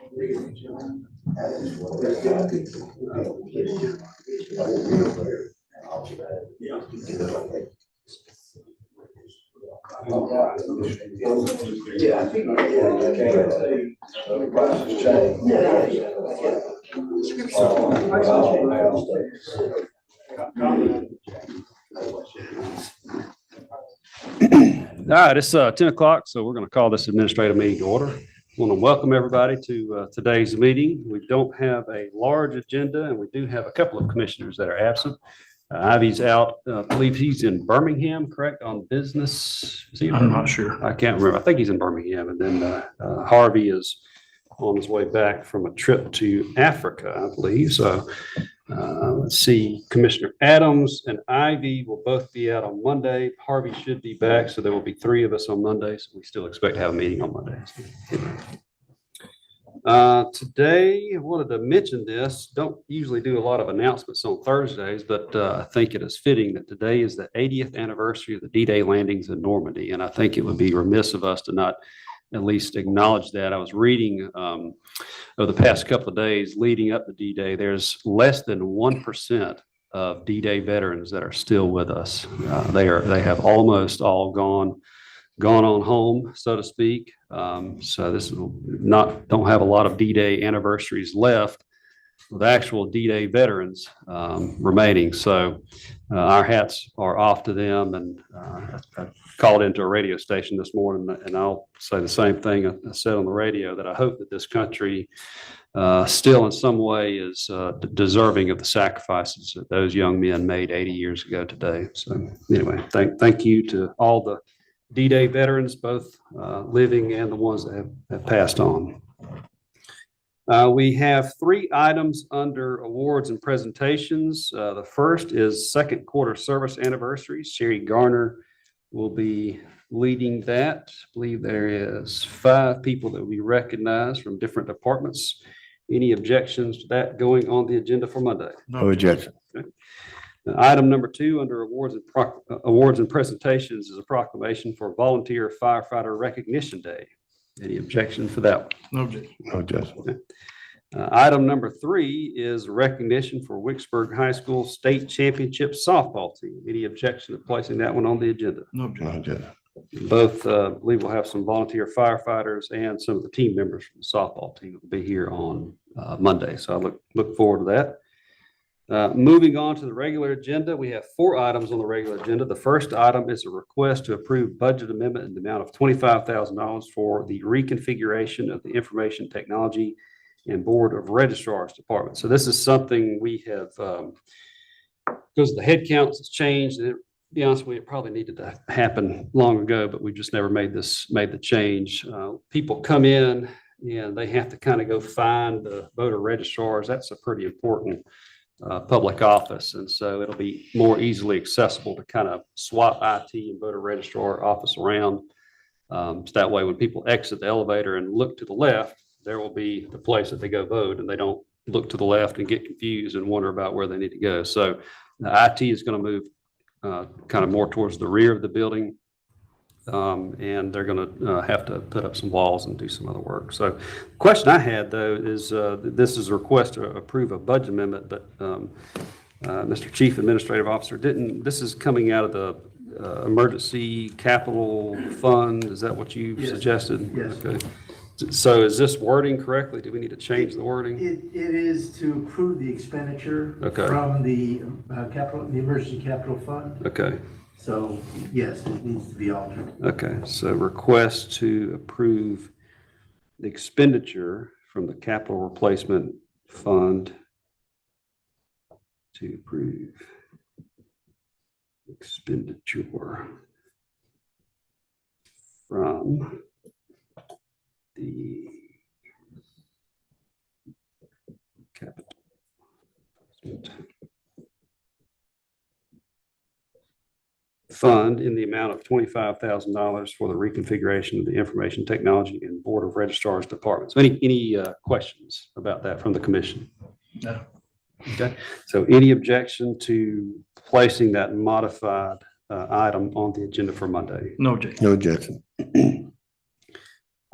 Yeah, I think All right, it's 10 o'clock, so we're going to call this administrative meeting to order. I want to welcome everybody to today's meeting. We don't have a large agenda, and we do have a couple of commissioners that are absent. Ivy's out, I believe he's in Birmingham, correct, on business? Is he in I'm Birmingham? not sure. I can't remember. I think he's in Birmingham. And then Harvey is on his way back from a trip to Africa, I believe. So let's see, Commissioner Adams and Ivy will both be out on Monday. Harvey should be back, so there will be three of us on Monday. So we still expect to have a meeting on Monday. Today, I wanted to mention this. Don't usually do a lot of announcements on Thursdays, but I think it is fitting that today is the 80th anniversary of the D-Day landings in Normandy. And I think it would be remiss of us to not at least acknowledge that. I was reading over the past couple of days leading up to D-Day, there's less than 1% of D-Day veterans that are still with us. They have almost all gone on home, so to speak. So this is don't have a lot of D-Day anniversaries left with actual D-Day veterans remaining. So our hats are off to them. And I called into a radio station this morning, and I'll say the same thing I said on the radio, that I hope that this country still in some way is deserving of the sacrifices that those young men made 80 years ago today. So anyway, thank you to all the D-Day veterans, both living and the ones that have passed on. We have three items under awards and presentations. The first is second quarter service anniversary. Sherry Garner will be leading that. I believe there is 5 people that we recognize from different departments. Any objections to that going on the agenda for Monday? No objection. Okay. Item number 2 under awards and presentations is a proclamation for Volunteer Firefighter Recognition Day. Any objection for that one? No objection. No objection. Okay. Item number 3 is recognition for Wicksburg High School State Championship softball team. Any objection to placing that one on the agenda? No No objection. objection. Both believe we'll have some volunteer firefighters and some of the team members from the softball team will be here on Monday. So I look forward to that. Moving on to the regular agenda, we have 4 items on the regular agenda. The first item is a request to approve budget amendment in the amount of $25,000 for the reconfiguration of the Information Technology and Board of Registrars Department. So this is something we have, because the head counts has changed. And to be honest with you, it probably needed to happen long ago, but we just never made the change. People come in and they have to kind of go find the voter registrars. That's a pretty important public office. And so it'll be more easily accessible to kind of swap IT and voter registrar office around. So that way, when people exit the elevator and look to the left, there will be the place that they go vote, and they don't look to the left and get confused and wonder about where they need to go. So the IT is going to move kind of more towards the rear of the building. And they're going to have to put up some walls and do some other work. So the question I had, though, is this is a request to approve a budget amendment, but Mr. Chief Administrative Officer, this is coming out of the emergency capital fund. Is that what you suggested? Yes. Okay. So is this wording correctly? Do we need to change the wording? It is to approve the expenditure Okay. from the the emergency capital fund. Okay. So yes, it needs to be altered. Okay. So request to approve the expenditure from the capital replacement fund to approve expenditure from the capital fund in the amount of $25,000 for the reconfiguration of the Information Technology and Board of Registrars Departments. Any questions about that from the commission? No. Okay, so any objection to placing that modified item on the agenda for Monday? No objection. No objection.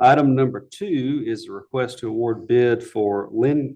Item number 2 is a request to award bid for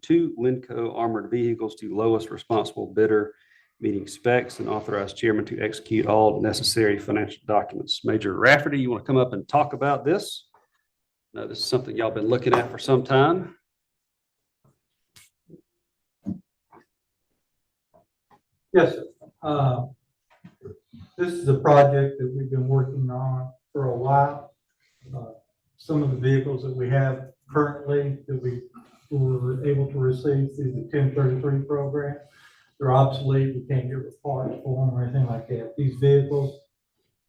two Lenco armored vehicles to lowest responsible bidder, meeting specs, and authorize chairman to execute all necessary financial documents. Major Rafferty, you want to come up and talk about this? No, this is something y'all been looking at for some time. Yes, sir. This is a project that we've been working on for a while. Some of the vehicles that we have currently that we were able to receive through the 1033 program, they're obsolete. We can't get parts for them or anything like that. These vehicles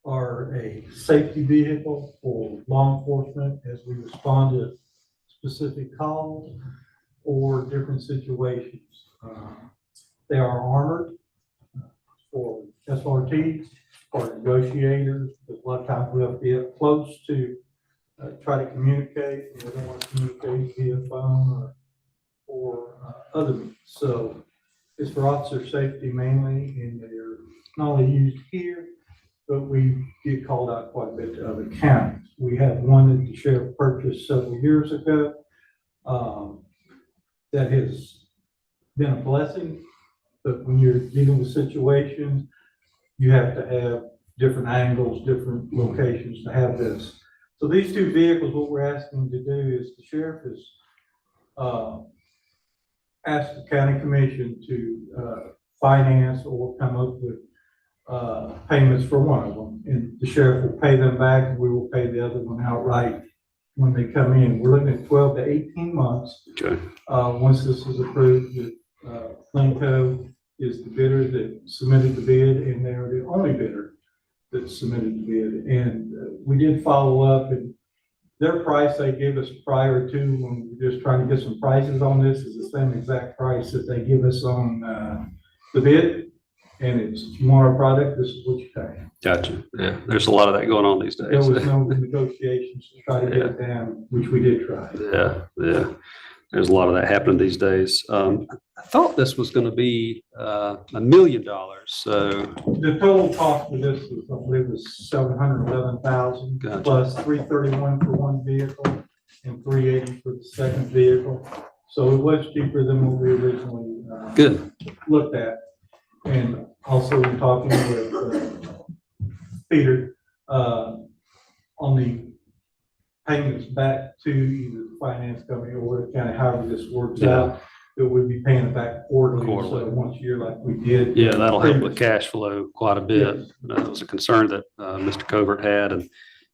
are a safety vehicle for law enforcement as we respond to specific calls or different situations. They are armored for SRTs, for negotiators, because a lot of times we have to be up close to try to communicate. We don't want to communicate via phone or other means. So it's for officer safety mainly, and they're not only used here, but we get called out quite a bit to other counties. We have one that the sheriff purchased several years ago. That has been a blessing, but when you're dealing with situations, you have to have different angles, different locations to have this. So these two vehicles, what we're asking to do is the sheriff has asked the county commission to finance or come up with payments for one of them. And the sheriff will pay them back and we will pay the other one outright when they come in. We're looking at 12 to 18 months. Okay. Once this is approved, Lenco is the bidder that submitted the bid, and they're the only bidder that submitted the bid. And we did follow up, and their price they gave us prior to when we were just trying to get some prices on this is the same exact price that they give us on the bid. And it's, if you want our product, this is what you pay. Gotcha. Yeah, there's a lot of that going on these There days. was no negotiations to try to get it down, which we did try. Yeah. There's a lot of that happening these days. I thought this was going to be $1 million. So The total cost of this was, I believe, was $711,000 Gotcha. plus $331 for one vehicle and $380 for the second vehicle. So it was cheaper than what we originally good. looked at. And also in talking with Peter on the payments back to either the finance company or the county, however this works out, that we'd be paying it back quarterly, so once a year like we did. Yeah, that'll help with cash flow quite a bit. Yes. That was a concern that Mr. Covert had, and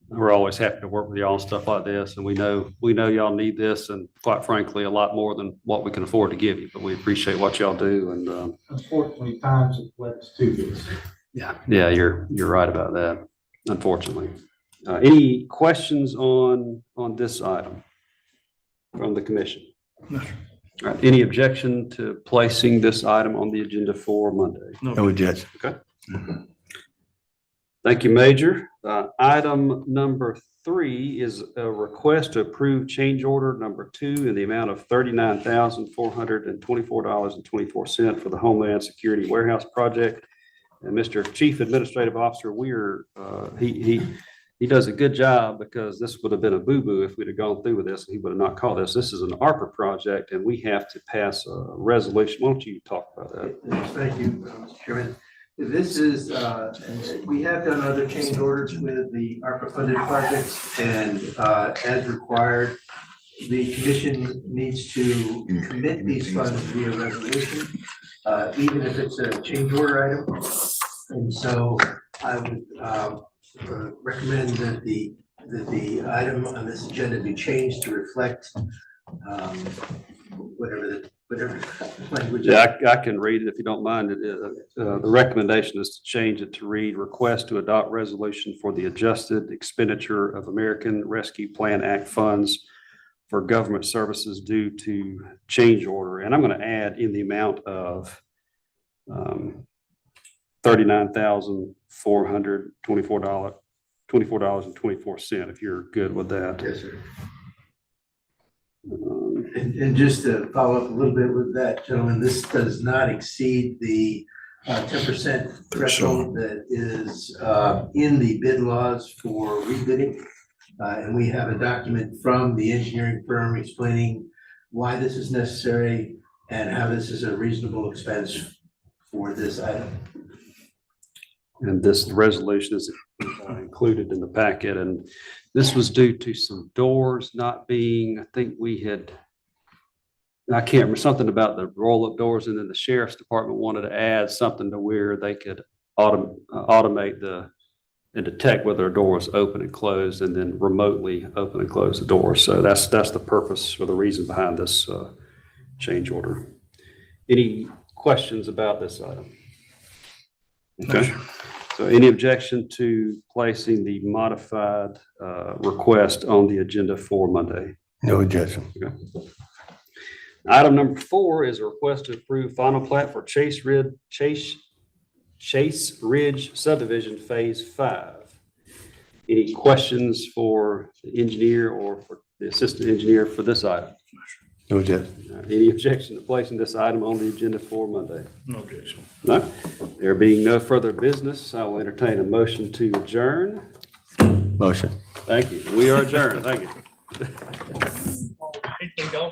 we're always happy to work with y'all on stuff like this. And we know y'all need this, and quite frankly, a lot more than what we can afford to give you, but we appreciate what y'all do. And Unfortunately, times have led us to this. yeah, you're right about that, unfortunately. Any questions on this item from the commission? No, sir. All right, any objection to placing this item on the agenda for Monday? No objection. Thank you, Major. Item number 3 is a request to approve change order number 2 in the amount of $39,424.24 for the Homeland Security Warehouse Project. And Mr. Chief Administrative Officer Weir, he does a good job, because this would have been a boo-boo if we'd have gone through with this, and he would have not called this. This is an ARPA project, and we have to pass a resolution. Why don't you talk about that? Thank you, Mr. Chairman. This is, we have done other change orders with the ARPA funded projects, and as required, the commission needs to commit these funds via resolution, even if it's a change order item. And so I would recommend that the item on this agenda be changed to reflect whatever language. Yeah, I can read it if you don't mind. The recommendation is to change it to read, request to adopt resolution for the adjusted expenditure of American Rescue Plan Act funds for government services due to change order. And I'm going to add in the amount of $39,424.24, if you're good with that. Yes, sir. And just to follow up a little bit with that, gentlemen, this does not exceed the 10% threshold that is in the bid laws for rebidding. And we have a document from the engineering firm explaining why this is necessary and how this is a reasonable expense for this item. And this resolution is included in the packet, and this was due to some doors not being, I think I can't remember, something about the roll-up doors, and then the sheriff's department wanted to add something to where they could automate and detect whether a door was open and closed, and then remotely open and close the door. So that's the purpose or the reason behind this change order. Any questions about this item? Okay. So any objection to placing the modified request on the agenda for Monday? No objection. Item number 4 is a request to approve final plat for Chase Ridge subdivision Phase 5. Any questions for the engineer or for the assistant engineer for this item? No objection. Any objection to placing this item on the agenda for Monday? No objection. No. There being no further business, I will entertain a motion to adjourn. Motion. Thank you. We are adjourned. Thank you. I think also